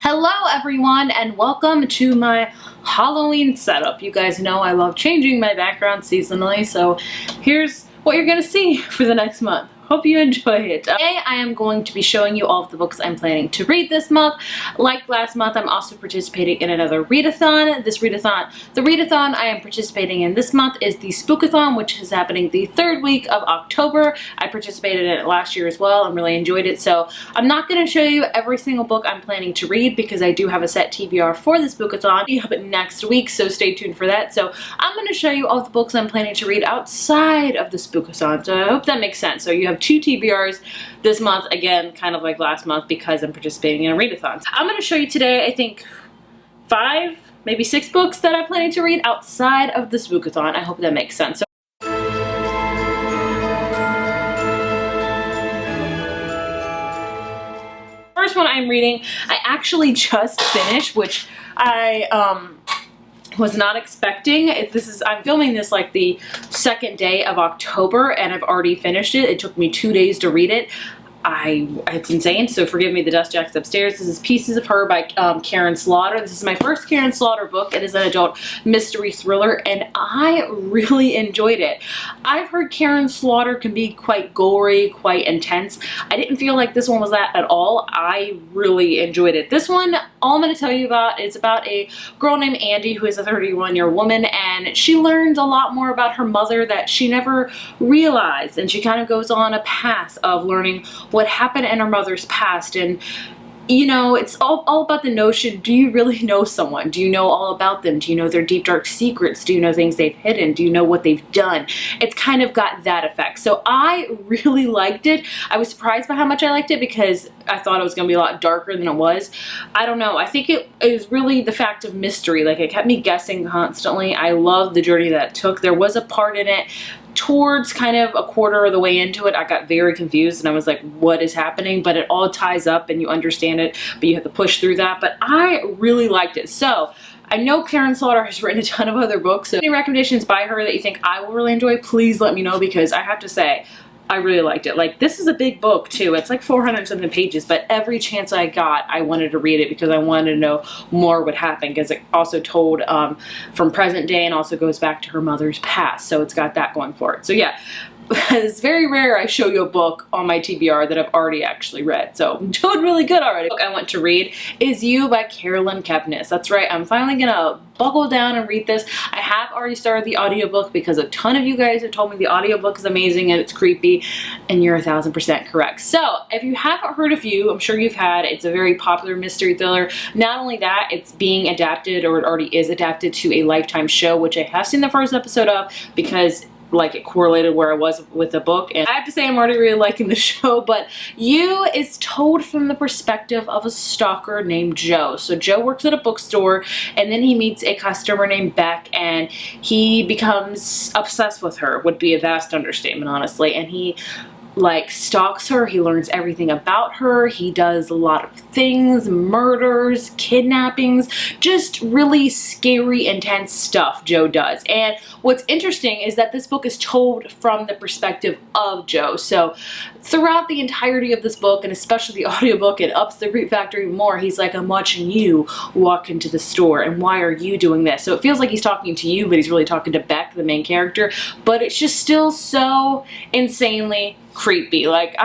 Hello everyone and welcome to my Halloween setup. You guys know I love changing my background seasonally, so here's what you're gonna see for the next month. Hope you enjoy it. Today I am going to be showing you all of the books I'm planning to read this month. Like last month, I'm also participating in another readathon. The readathon I am participating in this month is the Spookathon, which is happening the third week of October. I participated in it last year as well and really enjoyed it. So I'm not going to show you every single book I'm planning to read because I do have a set TBR for the Spookathon. We have it next week, so stay tuned for that. So I'm going to show you all the books I'm planning to read outside of the Spookathon. So I hope that makes sense. So you have 2 TBRs this month, again, kind of like last month because I'm participating in a readathon. I'm going to show you today, I think, 5, maybe 6 books that I'm planning to read outside of the Spookathon. I hope that makes sense. First one I'm reading, I actually just finished, which I was not expecting. I'm filming this like the second day of October and I've already finished it. It took me 2 days to read it. It's insane, so forgive me the dust jackets upstairs. This is Pieces of Her by Karen Slaughter. This is my first Karen Slaughter book. It is an adult mystery thriller and I really enjoyed it. I've heard Karen Slaughter can be quite gory, quite intense. I didn't feel like this one was that at all. I really enjoyed it. This one, all I'm going to tell you about is about a girl named Andy who is a 31-year woman, and she learns a lot more about her mother that she never realized, and she kind of goes on a path of learning what happened in her mother's past. And you know, it's all about the notion, do you really know someone? Do you know all about them? Do you know their deep dark secrets? Do you know things they've hidden? Do you know what they've done? It's kind of got that effect. So I really liked it. I was surprised by how much I liked it because I thought it was going to be a lot darker than it was. I don't know. I think it is really the fact of mystery. Like, it kept me guessing constantly. I loved the journey that it took. There was a part in it towards kind of a quarter of the way into it, I got very confused and I was like, what is happening? But it all ties up and you understand it, but you have to push through that. But I really liked it. So I know Karen Slaughter has written a ton of other books, so any recommendations by her that you think I will really enjoy, please let me know, because I have to say, I really liked it. Like, this is a big book too. It's like 400 something pages, but every chance I got, I wanted to read it because I wanted to know more would happen, because it also told from present day and also goes back to her mother's past. So it's got that going for it. So yeah, it's very rare I show you a book on my TBR that I've already actually read. So I'm doing really good already. The book I want to read is You by Carolyn Kepnes. That's right, I'm finally gonna buckle down and read this. I have already started the audiobook because a ton of you guys have told me the audiobook is amazing and it's creepy, and you're 1000% correct. So if you haven't heard of You, I'm sure you've had. It's a very popular mystery thriller. Not only that, it's being adapted, or it already is adapted, to a Lifetime show, which I have seen the first episode of because like it correlated where I was with the book, and I have to say I'm already really liking the show. But You is told from the perspective of a stalker named Joe. So Joe works at a bookstore and then he meets a customer named Beck and he becomes obsessed with her, would be a vast understatement honestly, and he like stalks her. He learns everything about her. He does a lot of things, murders, kidnappings, just really scary, intense stuff Joe does. And what's interesting is that this book is told from the perspective of Joe. So throughout the entirety of this book, and especially the audiobook, it ups the creep factor even more. He's like, I'm watching you walk into the store and why are you doing this? So it feels like he's talking to you, but he's really talking to Beck, the main character. But it's just still so insanely creepy. Like,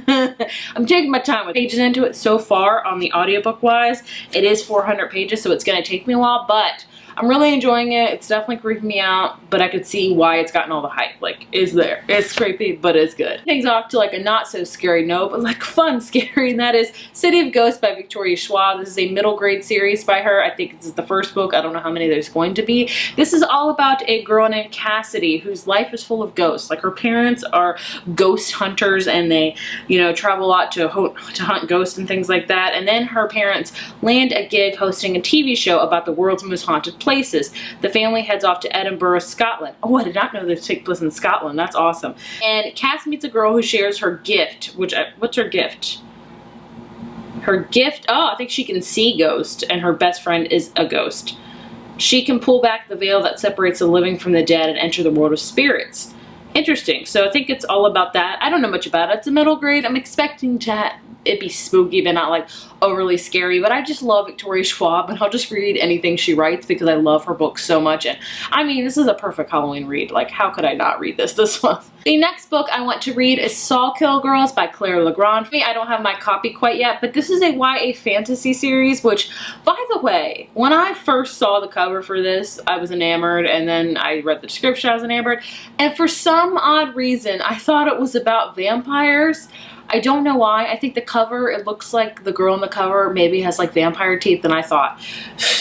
I'm taking my time with pages into it so far on the audiobook wise. It is 400 pages, so it's going to take me a while, but I'm really enjoying it. It's definitely creeping me out, but I could see why it's gotten all the hype. Like, it's there. It's creepy, but it's good. Things off to like a not so scary note, but like fun scary, and that is City of Ghosts by Victoria Schwab. This is a middle grade series by her. I think this is the first book. I don't know how many there's going to be. This is all about a girl named Cassidy whose life is full of ghosts. Like, her parents are ghost hunters and they, you know, travel a lot to hunt ghosts and things like that. And then her parents land a gig hosting a TV show about the world's most haunted places. The family heads off to Edinburgh, Scotland. Oh, I did not know this takes place in Scotland. That's awesome. And Cass meets a girl who shares her gift. What's her gift? Her gift, oh, I think she can see ghosts, and her best friend is a ghost. She can pull back the veil that separates the living from the dead and enter the world of spirits. Interesting. So I think it's all about that. I don't know much about it. It's a middle grade. I'm expecting to it be spooky but not like overly scary. But I just love Victoria Schwab, and I'll just read anything she writes because I love her books so much. And I mean, this is a perfect Halloween read. Like, how could I not read this month? The next book I want to read is Saukerl Girls by Claire Legrand. I don't have my copy quite yet, but this is a YA fantasy series, which, by the way, when I first saw the cover for this, I was enamored, and then I read the description, I was enamored, and for some odd reason, I thought it was about vampires. I don't know why. I think the cover, it looks like the girl in the cover maybe has like vampire teeth, and I thought,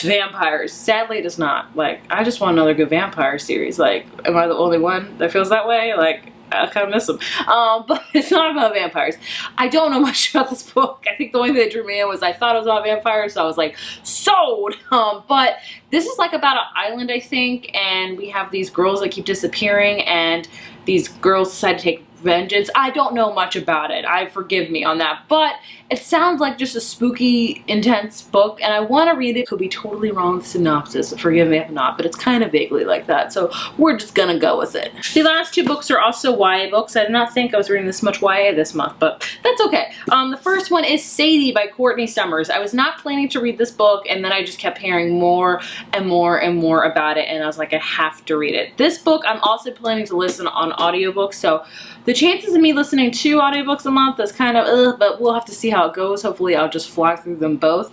vampires. Sadly, it does not. Like, I just want another good vampire series. Like, am I the only one that feels that way? Like, I kind of miss them. But it's not about vampires. I don't know much about this book. I think the only thing that drew me in was I thought it was about vampires, so I was like, sold! But this is like about an island, I think, and we have these girls that keep disappearing, and these girls decide to take vengeance. I don't know much about it. Forgive me on that, but it sounds like just a spooky, intense book, and I want to read it. Could be totally wrong with synopsis. Forgive me if not, but it's kind of vaguely like that, so we're just gonna go with it. The last two books are also YA books. I did not think I was reading this much YA this month, but that's okay. The first one is Sadie by Courtney Summers. I was not planning to read this book, and then I just kept hearing more and more and more about it, and I was like, I have to read it. This book I'm also planning to listen on audiobook, so the chances of me listening to audiobooks a month is kind of but we'll have to see how it goes. Hopefully I'll just fly through them both.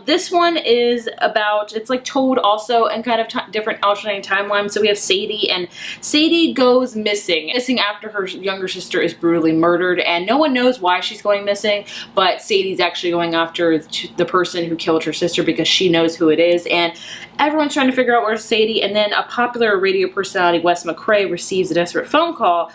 This one is about, it's like told also in kind of different alternating timelines. So we have Sadie, and Sadie goes missing after her younger sister is brutally murdered, and no one knows why she's going missing, but Sadie's actually going after the person who killed her sister because she knows who it is, and everyone's trying to figure out where's Sadie. And then a popular radio personality, Wes McCrae, receives a desperate phone call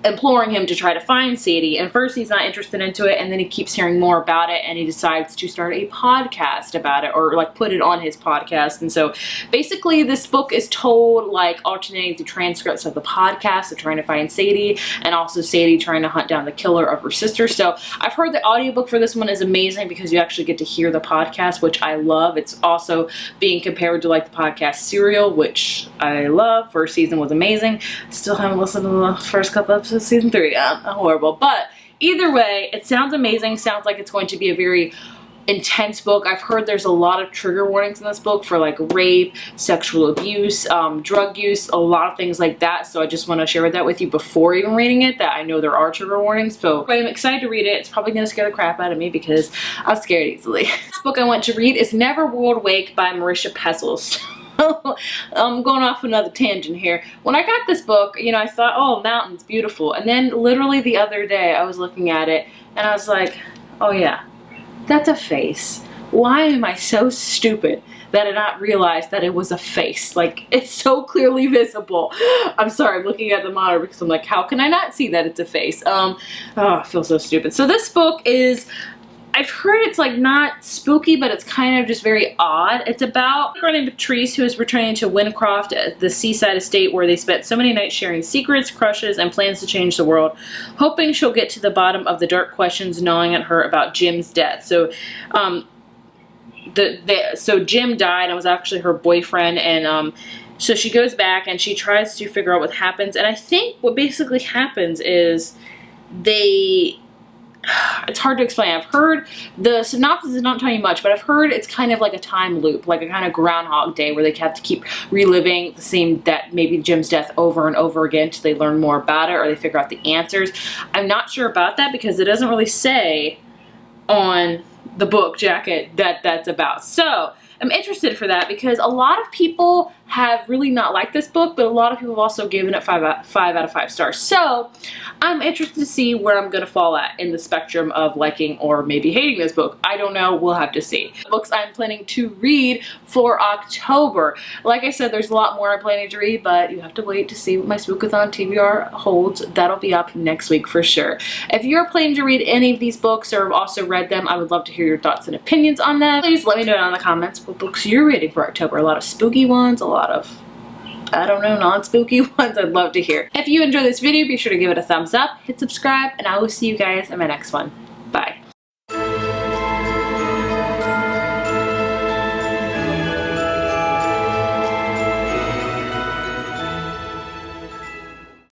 imploring him to try to find Sadie, and first he's not interested into it, and then he keeps hearing more about it, and he decides to start a podcast about it, or like put it on his podcast. And so basically this book is told like alternating through transcripts of the podcast of trying to find Sadie, and also Sadie trying to hunt down the killer of her sister. So I've heard the audiobook for this one is amazing because you actually get to hear the podcast, which I love. It's also being compared to like the podcast Serial, which I love. First season was amazing. Still haven't listened to the first couple episodes of season 3. Horrible. But either way, it sounds amazing. Sounds like it's going to be a very intense book. I've heard there's a lot of trigger warnings in this book for like rape, sexual abuse, drug use, a lot of things like that. So I just want to share that with you before even reading it, that I know there are trigger warnings. So I'm excited to read it. It's probably going to scare the crap out of me because I'm scared easily. This book I want to read is Never World Wake by Marisha Pezzles. I'm going off another tangent here. When I got this book, you know, I thought, oh, mountains, beautiful. And then literally the other day I was looking at it and I was like, oh yeah, that's a face. Why am I so stupid that I did not realize that it was a face? Like, it's so clearly visible. I'm sorry, I'm looking at the monitor because I'm like, how can I not see that it's a face? Oh, I feel so stupid. So this book is, I've heard it's like not spooky, but it's kind of just very odd. It's about a girl named Patrice who is returning to Wincroft, the seaside estate where they spent so many nights sharing secrets, crushes, and plans to change the world, hoping she'll get to the bottom of the dark questions gnawing at her about Jim's death. So, so Jim died and was actually her boyfriend, and so she goes back and she tries to figure out what happens. And I think what basically happens is it's hard to explain. I've heard the synopsis is not telling you much, but I've heard it's kind of like a time loop, like a kind of Groundhog Day where they have to keep reliving the same maybe Jim's death over and over again until they learn more about it or they figure out the answers. I'm not sure about that because it doesn't really say on the book jacket that that's about. So I'm interested for that because a lot of people have really not liked this book, but a lot of people have also given it 5 out of 5 stars. So I'm interested to see where I'm going to fall at in the spectrum of liking or maybe hating this book. I don't know. We'll have to see. Books I'm planning to read for October. Like I said, there's a lot more I'm planning to read, but you have to wait to see what my Spookathon TBR holds. That'll be up next week for sure. If you're planning to read any of these books or have also read them, I would love to hear your thoughts and opinions on them. Please let me know down in the comments what books you're reading for October. A lot of spooky ones, a lot of, I don't know, non-spooky ones. I'd love to hear. If you enjoyed this video, be sure to give it a thumbs up, hit subscribe, and I will see you guys in my next one. Bye.